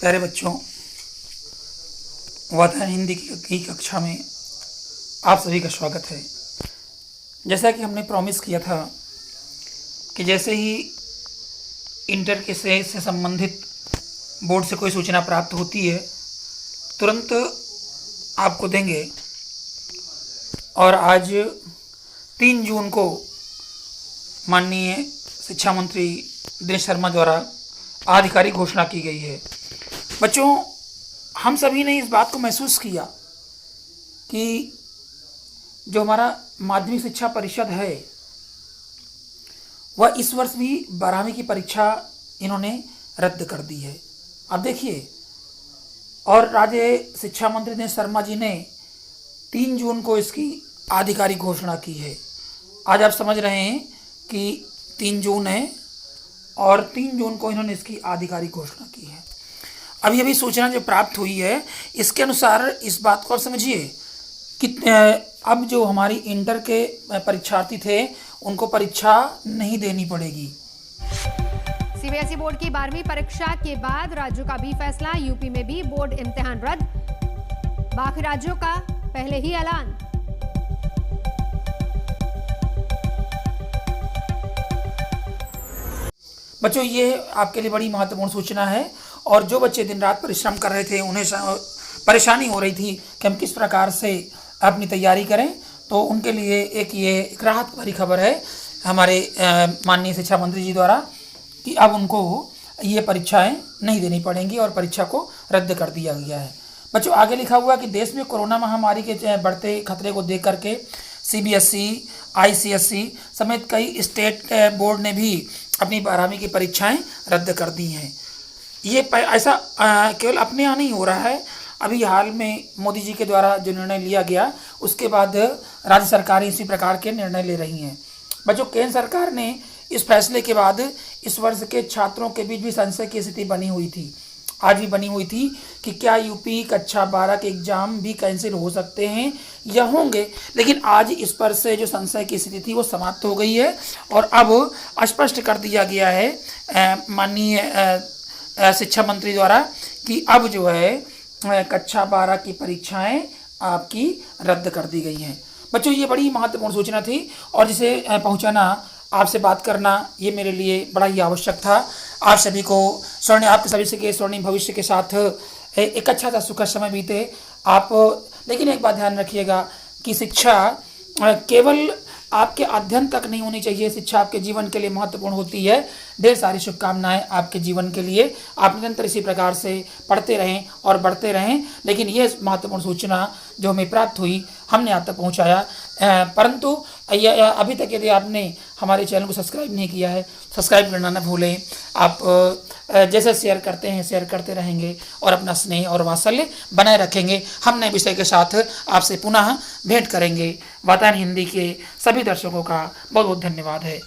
प्यारे बच्चों, वातावरण हिंदी की कक्षा में आप सभी का स्वागत है। जैसा कि हमने प्रॉमिस किया था कि जैसे ही इंटर के से संबंधित बोर्ड से कोई सूचना प्राप्त होती है तुरंत आपको देंगे। और आज 3 जून को माननीय शिक्षा मंत्री दिनेश शर्मा द्वारा आधिकारिक घोषणा की गई है। बच्चों, हम सभी ने इस बात को महसूस किया कि जो हमारा माध्यमिक शिक्षा परिषद है वह इस वर्ष भी 12वीं की परीक्षा इन्होंने रद्द कर दी है। अब देखिए, और राज्य शिक्षा मंत्री दिनेश शर्मा जी ने 3 जून को इसकी आधिकारिक घोषणा की है। आज आप समझ रहे हैं कि 3 जून है और 3 जून को इन्होंने इसकी आधिकारिक घोषणा की है। अभी अभी सूचना जो प्राप्त हुई है इसके अनुसार इस बात को आप समझिए कि अब जो हमारी इंटर के परीक्षार्थी थे उनको परीक्षा नहीं देनी पड़ेगी। सीबीएसई बोर्ड की 12वीं परीक्षा के बाद राज्यों का भी फैसला। यूपी में भी बोर्ड इम्तिहान रद्द, बाकी राज्यों का पहले ही ऐलान। बच्चों, ये आपके लिए बड़ी महत्वपूर्ण सूचना है और जो बच्चे दिन रात परिश्रम कर रहे थे उन्हें परेशानी हो रही थी कि हम किस प्रकार से अपनी तैयारी करें, तो उनके लिए एक राहत भरी खबर है हमारे माननीय शिक्षा मंत्री जी द्वारा कि अब उनको ये परीक्षाएं नहीं देनी पड़ेंगी और परीक्षा को रद्द कर दिया गया है। बच्चों, आगे लिखा हुआ कि देश में कोरोना महामारी के बढ़ते खतरे को देख करके सीबीएसई, आईसीएसई समेत कई स्टेट बोर्ड ने भी अपनी 12वीं की परीक्षाएं रद्द कर दी हैं। ये ऐसा केवल अपने यहाँ नहीं हो रहा है। अभी हाल में मोदी जी के द्वारा जो निर्णय लिया गया उसके बाद राज्य सरकारें इसी प्रकार के निर्णय ले रही हैं। बच्चों, केंद्र सरकार ने इस फैसले के बाद इस वर्ष के छात्रों के बीच भी संशय की स्थिति बनी हुई थी, आज भी बनी हुई थी कि क्या यूपी कक्षा 12 के एग्ज़ाम भी कैंसिल हो सकते हैं या होंगे। लेकिन आज इस पर से जो संशय की स्थिति थी वो समाप्त हो गई है और अब स्पष्ट कर दिया गया है माननीय शिक्षा मंत्री द्वारा कि अब जो है कक्षा 12 की परीक्षाएं आपकी रद्द कर दी गई हैं। बच्चों, ये बड़ी महत्वपूर्ण सूचना थी और जिसे पहुंचाना, आपसे बात करना ये मेरे लिए बड़ा ही आवश्यक था। आप सभी को आपके सभी के स्वर्णिम भविष्य के साथ एक अच्छा सा सुखद समय बीते आप। लेकिन एक बात ध्यान रखिएगा कि शिक्षा केवल आपके अध्ययन तक नहीं होनी चाहिए, शिक्षा आपके जीवन के लिए महत्वपूर्ण होती है। ढेर सारी शुभकामनाएं आपके जीवन के लिए। आप निरंतर इसी प्रकार से पढ़ते रहें और बढ़ते रहें। लेकिन ये महत्वपूर्ण सूचना जो हमें प्राप्त हुई हमने आप तक पहुंचाया। परंतु अभी तक यदि आपने हमारे चैनल को सब्सक्राइब नहीं किया है, सब्सक्राइब करना न भूलें। आप जैसे शेयर करते हैं शेयर करते रहेंगे और अपना स्नेह और वात्सल्य बनाए रखेंगे। हम नए विषय के साथ आपसे पुनः भेंट करेंगे। वातावरण हिंदी के सभी दर्शकों का बहुत बहुत धन्यवाद है।